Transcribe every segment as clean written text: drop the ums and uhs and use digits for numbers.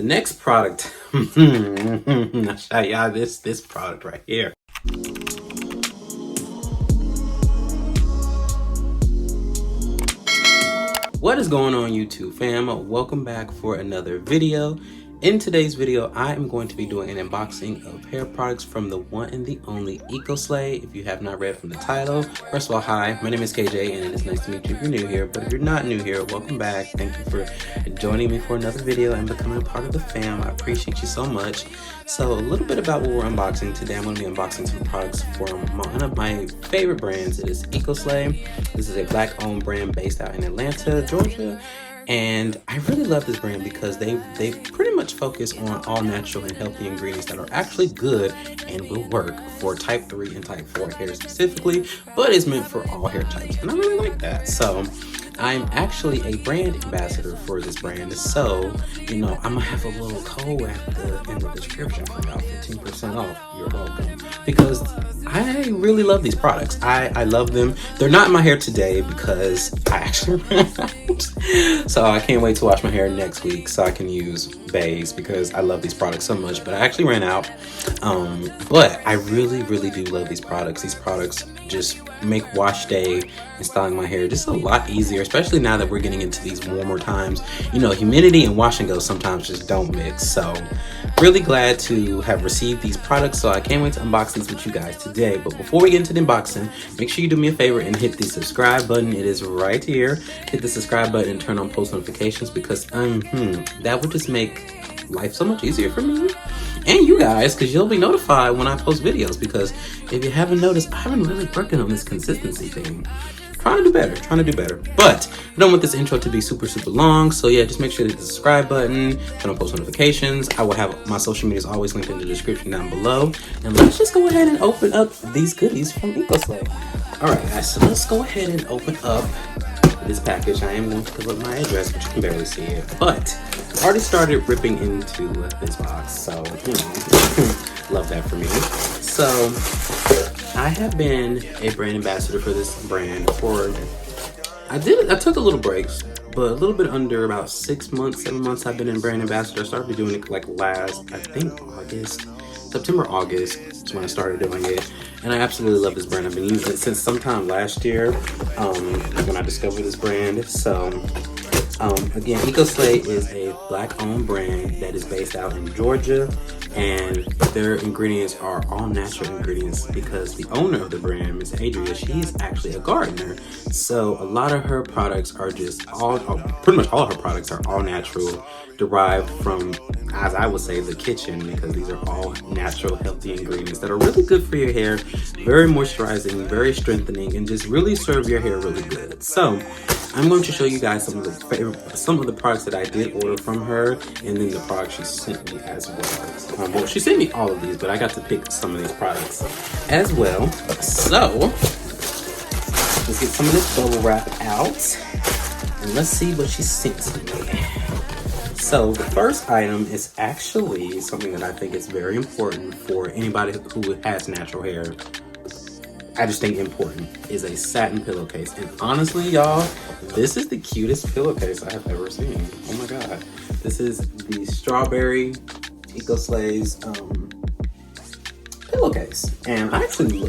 The next product, I'll show y'all this product right here. What is going on, YouTube fam? Welcome back for another video. In today's video, I am going to be doing an unboxing of hair products from the one and the only EcoSlay. If you have not read from the title, first of all, hi, my name is KJ and it is nice to meet you if you're new here. But if you're not new here, welcome back. Thank you for joining me for another video and becoming a part of the fam. I appreciate you so much. So a little bit about what we're unboxing today. I'm going to be unboxing some products from one of my favorite brands. It is EcoSlay. This is a black-owned brand based out in Atlanta, Georgia. And I really love this brand because they pretty much focus on all natural and healthy ingredients that are actually good and will work for type 3 and type 4 hair specifically, but it's meant for all hair types, and I really like that. So I'm actually a brand ambassador for this brand, so you know I'm gonna have a little code in the description for y'all, 15% off. You're welcome, because I really love these products. I love them. They're not in my hair today because I actually ran out. So I can't wait to wash my hair next week so I can use bays because I love these products so much, but I actually ran out. But I really do love these products. These products just make wash day and styling my hair just a lot easier, especially now that we're getting into these warmer times. You know, humidity and wash and go sometimes just don't mix. So really glad to have received these products, so I can't wait to unbox these with you guys today. But before we get into the unboxing, make sure you do me a favor and hit the subscribe button. It is right here. Hit the subscribe button and turn on post notifications, because that would just make life so much easier for me and you guys, because you'll be notified when I post videos. Because if you haven't noticed, I've been really working on this consistency thing. Trying to do better. But I don't want this intro to be super long, so yeah, just make sure to hit the subscribe button, turn on post notifications. I will have my social medias always linked in the description down below. And let's just go ahead and open up these goodies from EcoSlay. Alright guys, so let's go ahead and open up this package. I am going to fill up my address, but you can barely see it. But I've already started ripping into this box, so love that for me. So I have been a brand ambassador for this brand for, I took a little breaks, but a little bit under about 6 months, 7 months I've been in brand ambassador. I started doing it like last, I think September, August is when I started doing it. And I absolutely love this brand. I've been using it since sometime last year when I discovered this brand. So again, EcoSlay is a black-owned brand that is based out in Georgia, and their ingredients are all natural ingredients because the owner of the brand, Miss Adria, she's actually a gardener. So a lot of her products are just pretty much all of her products are all natural, derived from, as I would say, the kitchen, because these are all natural, healthy ingredients that are really good for your hair, very moisturizing, very strengthening, and just really serve your hair really good. So I'm going to show you guys some of the products that I did order from her, and then the products she sent me as well. Well, she sent me all of these, but I got to pick some of these products as well. So let's get some of this bubble wrap out, and let's see what she sent to me. So the first item is actually something that I think is very important for anybody who has natural hair. I just think important, is a satin pillowcase. And honestly, y'all, this is the cutest pillowcase I have ever seen. Oh my god. This is the strawberry EcoSlay's pillowcase. And I actually,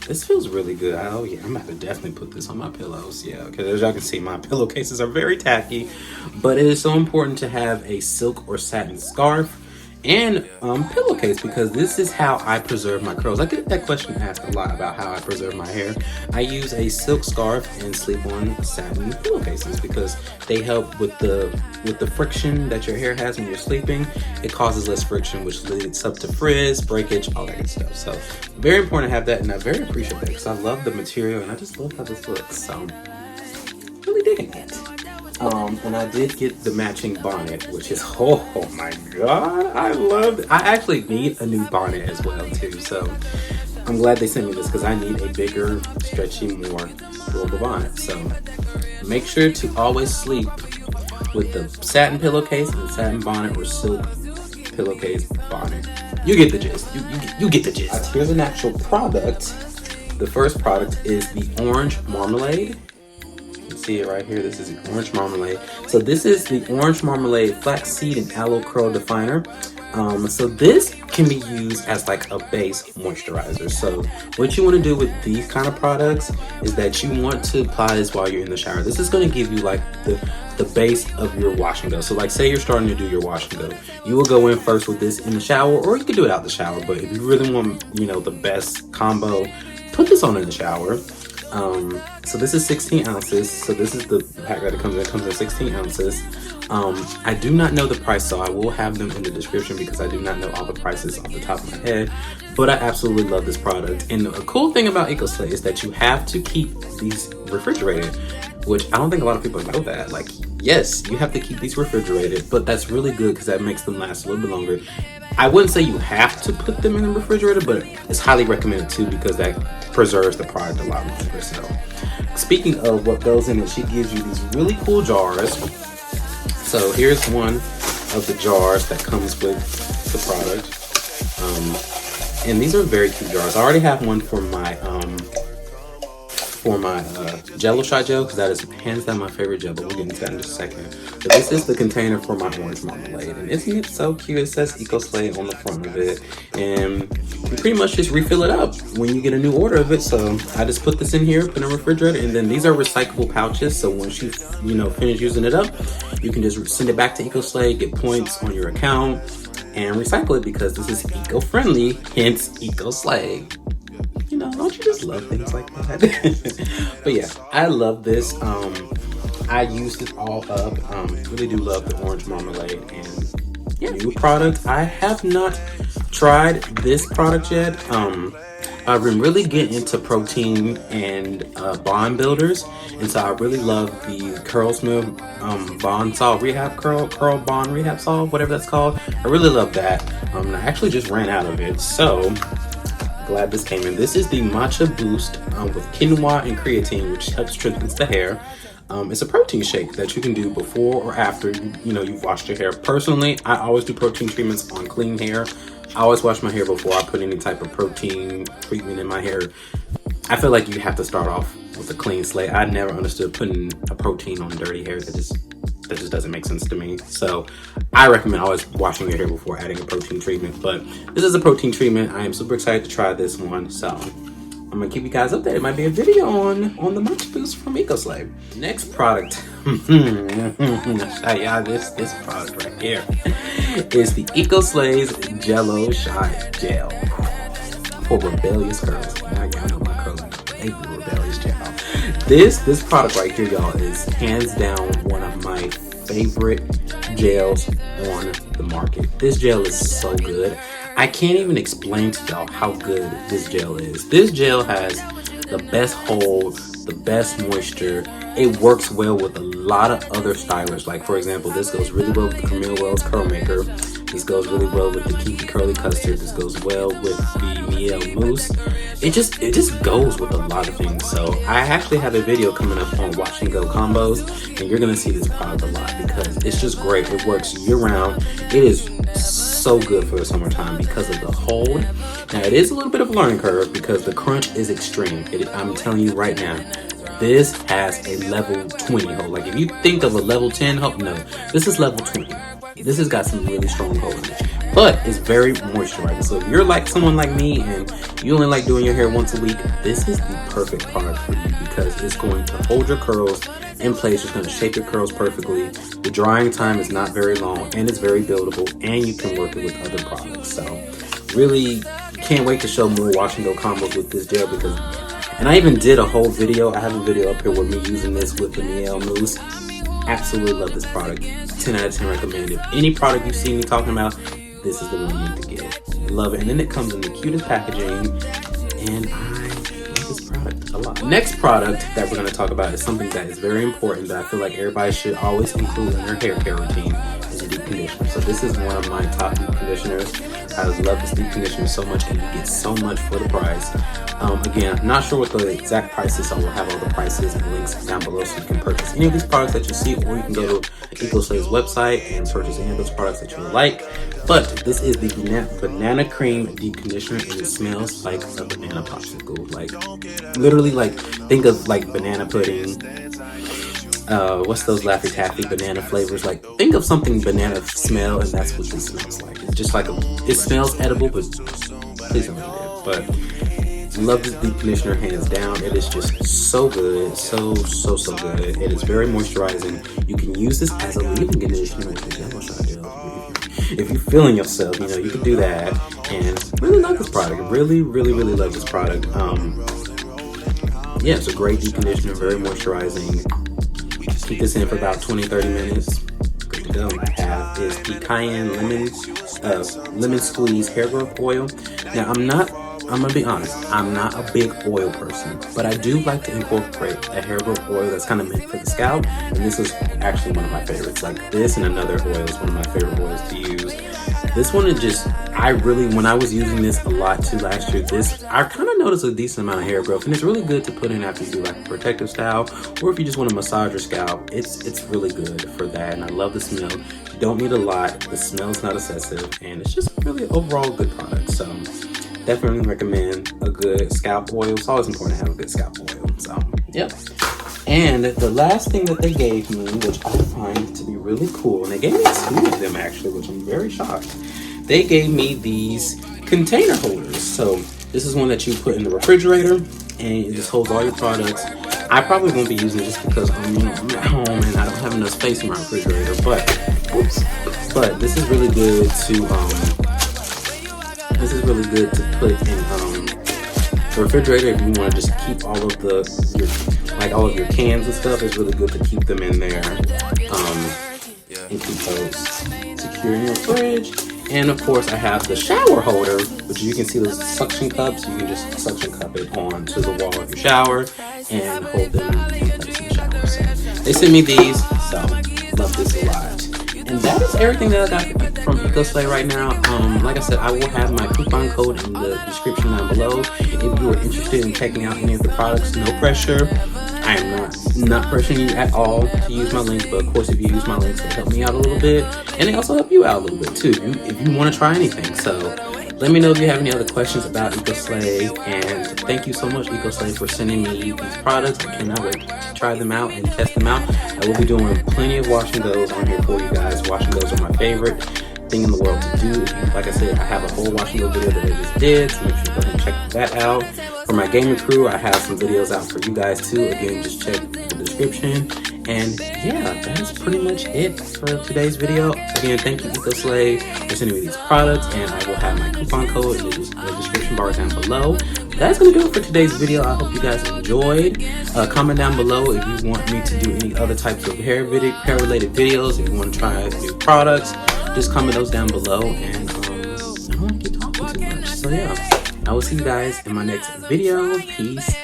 this feels really good. Oh yeah, I'm about to definitely put this on my pillows. Yeah, because as y'all can see, my pillowcases are very tacky. But it is so important to have a silk or satin scarf and pillowcase, because this is how I preserve my curls. I get that question asked a lot about how I preserve my hair. I use a silk scarf and sleep on satin pillowcases because they help with the friction that your hair has when you're sleeping. It causes less friction, which leads up to frizz, breakage, all that good stuff. So very important to have that, and I very appreciate that because I love the material and I just love how this looks. So really digging it. And I did get the matching bonnet, which is, oh my god, I love it. I actually need a new bonnet as well too, so I'm glad they sent me this because I need a bigger, stretchy, more durable bonnet. So make sure to always sleep with the satin pillowcase and satin bonnet, or silk pillowcase bonnet. You get the gist. You get the gist. Here's an actual product. The first product is the orange marmalade. see it right here. This is the Orange Marmalade. So this is the Orange Marmalade Flaxseed and Aloe Curl Definer. So this can be used as like a base moisturizer. So what you want to do with these kind of products is that you want to apply this while you're in the shower. This is going to give you like the base of your wash and go. So like say you're starting to do your wash and go, you will go in first with this in the shower, or you could do it out the shower. But if you really want, you know, the best combo, put this on in the shower. So this is 16 ounces. So this is the pack that it comes in. It comes in 16 ounces. I do not know the price, so I will have them in the description because I do not know all the prices off the top of my head. But I absolutely love this product. And the cool thing about EcoSlay is that you have to keep these refrigerated, which I don't think a lot of people know that. Like, yes, you have to keep these refrigerated, but that's really good because that makes them last a little bit longer. I wouldn't say you have to put them in the refrigerator, but it's highly recommended too because that preserves the product a lot longer. So speaking of what goes in it, she gives you these really cool jars. So here's one of the jars that comes with the product. And these are very cute jars. I already have one for my Jello-shot Gel, because that is hands down my favorite gel, but we'll get into that in just a second. But this is the container for my Orange Marmalade, and isn't it so cute? It says EcoSlay on the front of it, and you pretty much just refill it up when you get a new order of it. So I just put this in here, put it in the refrigerator, and then these are recyclable pouches, so once you finish using it up, you can just send it back to EcoSlay, get points on your account, and recycle it because this is eco-friendly, hence EcoSlay. You know, don't you just love things like that? But yeah, I love this. I used it all up. Really do love the Orange Marmalade. And yeah, new product. I have not tried this product yet. I've been really getting into protein and bond builders, and so I really love the Curlsmith Bond Solve Rehab Curl Bond Rehab Solve, whatever that's called. I really love that. And I actually just ran out of it, so glad this came in. This is the Matcha Boost with quinoa and creatine, which helps strengthens the hair. It's a protein shake that you can do before or after you've washed your hair. Personally, I always do protein treatments on clean hair. I always wash my hair before I put any type of protein treatment in my hair. I feel like you have to start off with a clean slate. I never understood putting a protein on dirty hair. That just doesn't make sense to me. So I recommend always washing your hair before adding a protein treatment. But this is a protein treatment. I am super excited to try this one. So I'm gonna keep you guys updated. It might be a video on the Matcha Boost from EcoSlay. Next product. This product right here is the EcoSlay's Jello-shot Gel for rebellious curls. Now y'all know my curls they be rebellious, child. This product right here, y'all, is hands down one of my favorite gels on the market. This gel is so good. I can't even explain to y'all how good this gel is. This gel has the best hold, the best moisture. It works well with a lot of other stylers. Like for example, this goes really well with the Camille Wells Curl Maker. This goes really well with the Kiki Curly Custard. This goes well with the Miel Mousse. It just goes with a lot of things. So I actually have a video coming up on Wash and Go combos, and you're gonna see this product a lot because it's just great. It works year round. It is so good for the summertime because of the hold. Now it is a little bit of a learning curve because the crunch is extreme. I'm telling you right now, this has a level 20 hold. Like if you think of a level 10 hold, no, this is level 20. This has got some really strong hold in it, but it's very moisturizing. So if you're like someone like me and you only like doing your hair once a week, this is the perfect product for you because it's going to hold your curls in place. It's going to shape your curls perfectly. The drying time is not very long, and it's very buildable, and you can work it with other products. So really can't wait to show more Wash and Go combos with this gel because, and I even did a whole video. I have a video up here with me using this with the Miel Mousse. Absolutely love this product. 10 out of 10 recommend. If any product you see me talking about, this is the one you need to get. Love it. And then it comes in the cutest packaging, and I love this product a lot. Next product that we're going to talk about is something that is very important that I feel like everybody should always include in their hair care routine, is a deep conditioner. So this is one of my top deep conditioners. I love this deep conditioner so much, and you get so much for the price. Again, I'm not sure what the exact prices are. We'll have all the prices and links down below so you can purchase any of these products that you see, or you can go to EcoSlay's website and purchase any of those products that you would like. But this is the banana cream deep conditioner, and it smells like a banana popsicle. Like literally, like think of like banana pudding what's those Laffy Taffy banana flavors? Like, think of something banana smell, and that's what this smells like. It's just like it smells edible, but please don't eat it. But love this deep conditioner hands down. It is just so good, so good. It is very moisturizing. You can use this as a leave-in conditioner with the Jello-shot Gel. If you're feeling yourself, you know, you can do that. And really love this product. Really love this product. Yeah, it's a great deep conditioner, very moisturizing. Keep this in for about 20-30 minutes. Good to go. I have is the cayenne lemon squeeze hair growth oil. Now I'm gonna be honest, I'm not a big oil person, but I do like to incorporate a hair growth oil that's kind of meant for the scalp, and this is actually one of my favorites. Like this and another oil is one of my favorite oils to use. This one is just, when I was using this a lot too last year, I kind of noticed a decent amount of hair growth, and it's really good to put in after you do like a protective style, or if you just want to massage your scalp. It's really good for that, and I love the smell. You don't need a lot, the smell's not excessive, and it's just really overall good product. So definitely recommend a good scalp oil. It's always important to have a good scalp oil. So yep. And the last thing that they gave me, which I find to be really cool, and they gave me 2 of them actually, which I'm very shocked. They gave me these container holders. So this is one that you put in the refrigerator, and it just holds all your products. I probably won't be using it just because I'm at home and I don't have enough space in my refrigerator. But this is really good to put in the refrigerator if you want to just keep all of your cans and stuff. It's really good to keep them in there and keep those secure in your fridge. And of course, I have the shower holder, which you can see those suction cups. You can just suction cup it onto the wall of your shower and hold them in place in the shower. So they sent me these, so love this a lot. And that is everything that I got from EcoSlay right now. Like I said, I will have my coupon code in the description down below. If you are interested in checking out any of the products, no pressure. I am not pressuring you at all to use my links, but of course, if you use my links, it'll help me out a little bit, and they also help you out a little bit too, if you want to try anything. So let me know if you have any other questions about EcoSlay, and thank you so much, EcoSlay, for sending me these products. I cannot wait to try them out and test them out. I will be doing plenty of wash and goes on here for you guys. Wash and goes are my favorite thing in the world to do. Like I said, I have a whole wash and go video that I just did, so make sure you go ahead and check that out. For my gaming crew, I have some videos out for you guys too. Again, just check the description. And yeah, that's pretty much it for today's video. Again, thank you, EcoSlay, for sending me these products, and I will have my coupon code in the description bar down below. That's gonna do it for today's video. I hope you guys enjoyed. Comment down below if you want me to do any other types of hair related videos. If you want to try new products, just comment those down below, and I don't want to keep talking too much. So yeah, I will see you guys in my next video. Peace